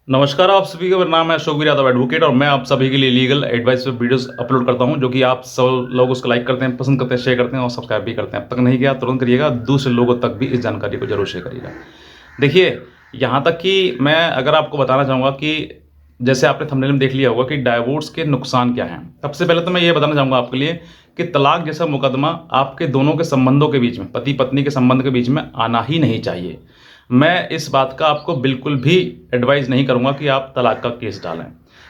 नमस्कार, आप सभी का मेरा नाम है अशोक वीर यादव एडवोकेट और मैं आप सभी के लिए लीगल एडवाइस पे वीडियोस अपलोड करता हूं जो कि आप सब लोग उसको लाइक करते हैं, पसंद करते हैं, शेयर करते हैं और सब्सक्राइब भी करते हैं। अब तक नहीं किया तुरंत करिएगा, दूसरे लोगों तक भी इस जानकारी को जरूर शेयर करिएगा। देखिए, यहाँ तक कि मैं अगर आपको बताना चाहूँगा कि जैसे आपने थंबनेल में देख लिया होगा कि डाइवोर्स के नुकसान क्या हैं। सबसे पहले तो मैं ये बताना चाहूँगा आपके लिए कि तलाक जैसा मुकदमा आपके दोनों के संबंधों के बीच में, पति पत्नी के संबंध के बीच में आना ही नहीं चाहिए। मैं इस बात का आपको बिल्कुल भी एडवाइस नहीं करूँगा कि आप तलाक का केस डालें,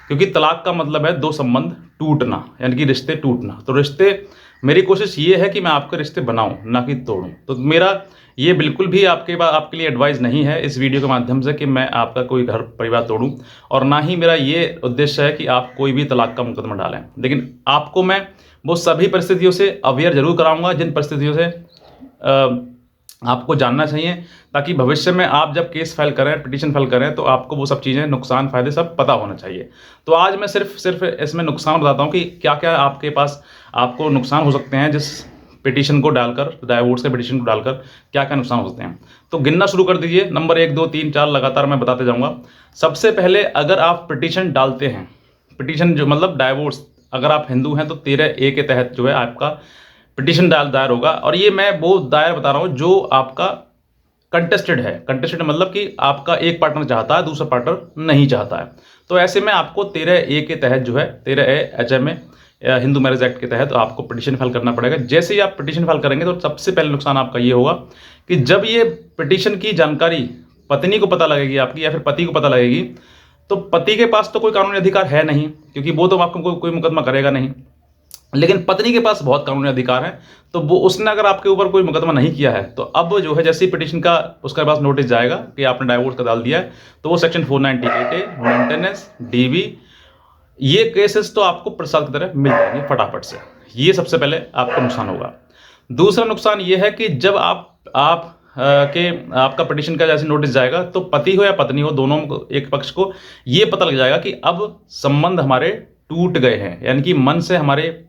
क्योंकि तलाक का मतलब है दो संबंध टूटना, यानी कि रिश्ते टूटना। तो रिश्ते, मेरी कोशिश ये है कि मैं आपके रिश्ते बनाऊं, ना कि तोड़ूं। तो मेरा ये बिल्कुल भी आपके लिए एडवाइस नहीं है इस वीडियो के माध्यम से कि मैं आपका कोई घर परिवार तोड़ूं, और ना ही मेरा ये उद्देश्य है कि आप कोई भी तलाक का मुकदमा डालें। लेकिन आपको मैं वो सभी परिस्थितियों से अवेयर जरूर कराऊंगा जिन परिस्थितियों से आपको जानना चाहिए, ताकि भविष्य में आप जब केस फाइल करें, पिटीशन फाइल करें, तो आपको वो सब चीज़ें, नुकसान फ़ायदे सब पता होना चाहिए। तो आज मैं सिर्फ इसमें नुकसान बताता हूँ कि क्या क्या आपके पास आपको नुकसान हो सकते हैं जिस पिटीशन को डालकर, डाइवोर्स के पिटीशन को डालकर क्या क्या नुकसान हो सकते हैं। तो गिनना शुरू कर दीजिए, नंबर 1, 2, 3, 4 लगातार मैं बताते जाऊँगा। सबसे पहले, अगर आप पिटीशन डालते हैं, पिटीशन जो मतलब डाइवोर्स, अगर आप हिंदू हैं तो 13A के तहत जो है आपका पिटीशन दायर होगा। और ये मैं वो दायर बता रहा हूँ जो आपका कंटेस्टेड है। कंटेस्टेड मतलब कि आपका एक पार्टनर चाहता है, दूसरा पार्टनर नहीं चाहता है। तो ऐसे में आपको 13A के तहत जो है, 13A HMA Hindu marriage act के तहत आपको पिटीशन फाइल करना पड़ेगा। जैसे ही आप पिटीशन फाइल करेंगे तो सबसे पहले नुकसान आपका ये होगा कि जब ये पिटीशन की जानकारी पत्नी को पता लगेगी आपकी, या फिर पति को पता लगेगी, तो पति के पास तो कोई कानूनी अधिकार है नहीं, क्योंकि वो तो आपको कोई मुकदमा करेगा नहीं। लेकिन पत्नी के पास बहुत कानूनी अधिकार है। तो वो, उसने अगर आपके ऊपर कोई मुकदमा नहीं किया है, तो अब जो है जैसे ही पिटीशन का उसके पास नोटिस जाएगा कि आपने डाइवोर्स का डाल दिया है, तो वो सेक्शन 498A मेंटेनेंस DV, ये केसेस तो आपको प्रसाद की तरह मिल जाएंगे फटाफट से। ये सबसे पहले आपका नुकसान होगा। दूसरा नुकसान ये है कि जब आपका पिटीशन का जैसे नोटिस जाएगा, तो पति हो या पत्नी हो, दोनों को, एक पक्ष को ये पता लग जाएगा कि अब संबंध हमारे टूट गए हैं, यानी कि मन से हमारे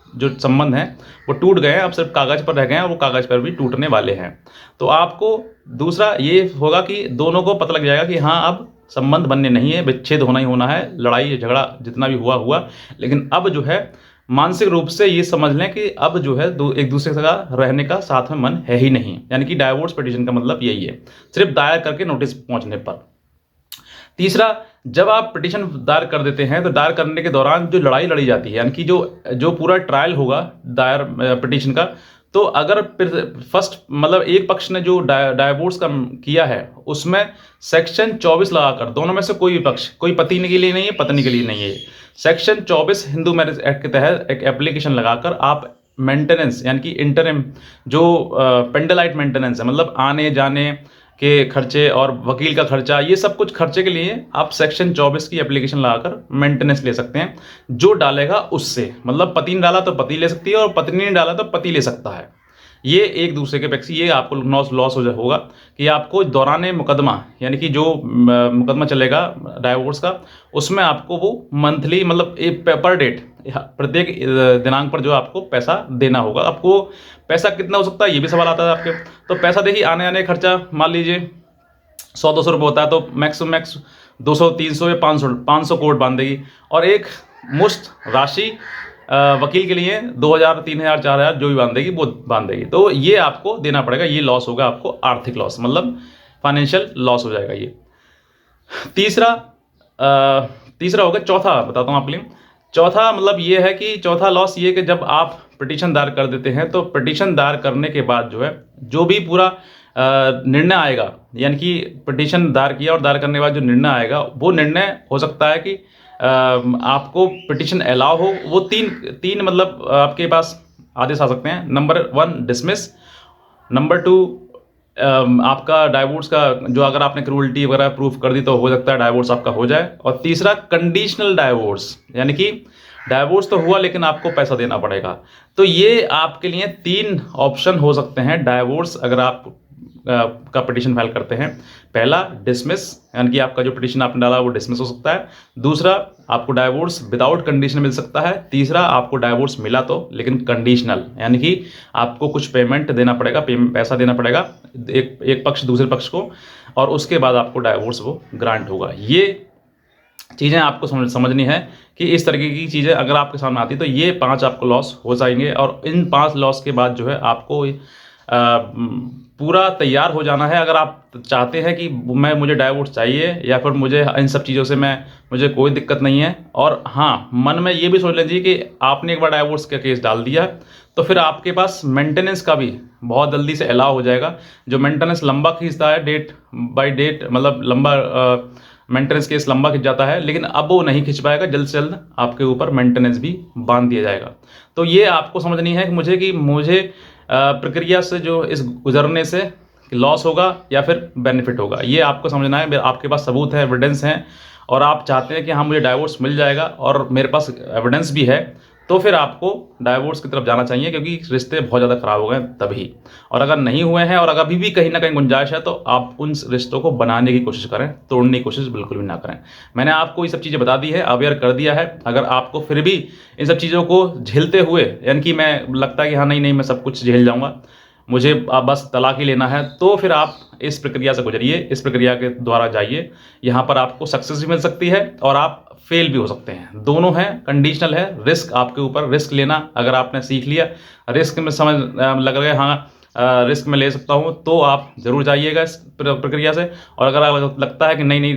जो संबंध हैं वो टूट गए हैं, अब सिर्फ कागज पर रह गए हैं, और वो कागज पर भी टूटने वाले हैं। तो आपको दूसरा ये होगा कि दोनों को पता लग जाएगा कि हाँ, अब संबंध बनने नहीं है, विच्छेद होना ही होना है, लड़ाई झगड़ा जितना भी हुआ, लेकिन अब जो है मानसिक रूप से ये समझ लें कि अब जो है एक दूसरे का रहने का साथ में मन है ही नहीं। यानी कि डाइवोर्स पिटीशन का मतलब यही है, सिर्फ दायर करके नोटिस पहुंचने पर। तीसरा, जब आप पिटीशन दायर कर देते हैं, तो दायर करने के दौरान जो लड़ाई लड़ी जाती है, यानी कि जो पूरा ट्रायल होगा दायर पिटीशन का, तो अगर फर्स्ट मतलब एक पक्ष ने जो डाइवोर्स का किया है, उसमें सेक्शन 24 लगाकर, दोनों में से कोई भी पक्ष, कोई पति के लिए नहीं है, पत्नी के लिए नहीं है, सेक्शन 24 हिंदू मैरिज एक्ट के तहत एक एप्लीकेशन लगाकर आप मेंटेनेंस, यानी कि इंटरिम जो पेंडलाइट मेंटेनेंस है, मतलब आने जाने के खर्चे और वकील का खर्चा, ये सब कुछ खर्चे के लिए आप सेक्शन 24 की एप्लीकेशन लगाकर मेंटेनेंस ले सकते हैं। जो डालेगा उससे, मतलब पति ने डाला तो पति ले सकती है, और पत्नी ने डाला तो पति ले सकता है। ये एक दूसरे के पेक्स, ये आपको लॉस होगा कि आपको दौरान मुकदमा, यानी कि जो मुकदमा चलेगा डाइवोर्स का, उसमें आपको वो मंथली, मतलब पर डेट, प्रत्येक दिनांक पर जो आपको पैसा देना होगा। आपको पैसा कितना हो सकता है, ये भी सवाल आता है आपके। तो पैसा देखिए, आने खर्चा मान लीजिए 100-200 रुपये होता है, तो मैक्स 200, 300 या 500 कोर्ट बांध देगी, और एक मुश्त राशि वकील के लिए 2000, 3000, 4000 जो भी बांधेगी वो बांधेगी। तो ये आपको देना पड़ेगा, ये लॉस होगा आपको, आर्थिक लॉस, मतलब फाइनेंशियल लॉस हो जाएगा ये। तीसरा होगा, चौथा बताता हूँ आपके लिए। चौथा मतलब ये है कि चौथा लॉस ये कि जब आप पिटीशन दायर कर देते हैं, तो पिटीशन दायर करने के बाद जो है, जो भी पूरा निर्णय आएगा, यानी कि पिटीशन दायर किया और दायर करने के बाद जो निर्णय आएगा, वो निर्णय हो सकता है कि आपको पिटीशन अलाउ हो। वो तीन मतलब आपके पास आदेश आ सकते हैं। नंबर 1 डिसमिस, नंबर 2 आपका डाइवोर्स का जो, अगर आपने क्रूअल्टी वगैरह प्रूफ कर दी तो हो सकता है डाइवोर्स आपका हो जाए, और तीसरा कंडीशनल डाइवोर्स, यानी कि डाइवोर्स तो हुआ लेकिन आपको पैसा देना पड़ेगा। तो ये आपके लिए 3 ऑप्शन हो सकते हैं डाइवोर्स अगर आप का पिटीशन फाइल करते हैं। पहला, डिसमिस, यानी कि आपका जो पिटीशन आपने डाला वो डिसमिस हो सकता है। दूसरा, आपको डाइवोर्स विदाउट कंडीशन मिल सकता है। तीसरा, आपको डाइवोर्स मिला तो लेकिन कंडीशनल, यानी कि आपको कुछ पेमेंट देना पड़ेगा, पैसा देना पड़ेगा एक पक्ष दूसरे पक्ष को, और उसके बाद आपको डाइवोर्स वो ग्रांट होगा। ये चीज़ें आपको समझनी है कि इस तरीके की चीज़ें अगर आपके सामने आती है तो ये 5 आपको लॉस हो जाएँगे और इन 5 लॉस के बाद जो है आपको पूरा तैयार हो जाना है। अगर आप चाहते हैं कि मुझे डाइवोर्स चाहिए या फिर मुझे इन सब चीज़ों से मुझे कोई दिक्कत नहीं है, और हाँ, मन में ये भी सोच लीजिए कि आपने एक बार डाइवोर्स का केस डाल दिया, तो फिर आपके पास मेंटेनेंस का भी बहुत जल्दी से अलाउ हो जाएगा। जो मेंटेनेंस लंबा खींचता है डेट बाय डेट, मतलब लंबा मेंटेनेंस केस लंबा खिंच जाता है, लेकिन अब वो नहीं खिंच पाएगा। जल्द से जल्द आपके ऊपर मेंटेनेंस भी बांध दिया जाएगा। तो ये आपको समझनी है कि मुझे प्रक्रिया से जो इस गुजरने से लॉस होगा या फिर बेनिफिट होगा, ये आपको समझना है। आपके पास सबूत है, एविडेंस हैं, और आप चाहते हैं कि हाँ मुझे डाइवोर्स मिल जाएगा और मेरे पास एविडेंस भी है, तो फिर आपको डाइवोर्स की तरफ जाना चाहिए, क्योंकि रिश्ते बहुत ज़्यादा ख़राब हो गए तभी। और अगर नहीं हुए हैं और अगर अभी भी कहीं ना कहीं गुंजाइश है, तो आप उन रिश्तों को बनाने की कोशिश करें, तोड़ने की कोशिश बिल्कुल भी ना करें। मैंने आपको ये सब चीज़ें बता दी है, अवेयर कर दिया है। अगर आपको फिर भी इन सब चीज़ों को झेलते हुए, यानी कि मैं लगता है कि हाँ नहीं मैं सब कुछ झेल जाऊँगा, मुझे बस तलाक ही लेना है, तो फिर आप इस प्रक्रिया से गुजरिए, इस प्रक्रिया के द्वारा जाइए। यहाँ पर आपको सक्सेस भी मिल सकती है और आप फेल भी हो सकते हैं, दोनों हैं, कंडीशनल है। रिस्क आपके ऊपर, रिस्क लेना अगर आपने सीख लिया, रिस्क में समझ लग रहा है हाँ रिस्क में ले सकता हूँ, तो आप ज़रूर जाइएगा इस प्रक्रिया से। और अगर लगता है कि नहीं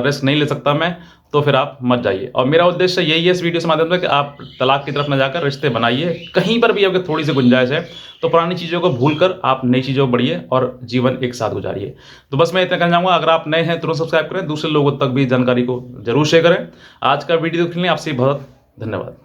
रिस्क नहीं ले सकता मैं, तो फिर आप मत जाइए। और मेरा उद्देश्य यही है इस वीडियो से माध्यम से कि आप तलाक की तरफ न जाकर रिश्ते बनाइए। कहीं पर भी अगर थोड़ी सी गुंजाइश है तो पुरानी चीज़ों को भूलकर आप नई चीज़ों को बढ़िए और जीवन एक साथ गुजारिए। तो बस मैं इतना कहना चाहूँगा, अगर आप नए हैं तुरंत सब्सक्राइब करें, दूसरे लोगों तक भी जानकारी को जरूर शेयर करें। आज का वीडियो देखने के लिए आपसे बहुत धन्यवाद।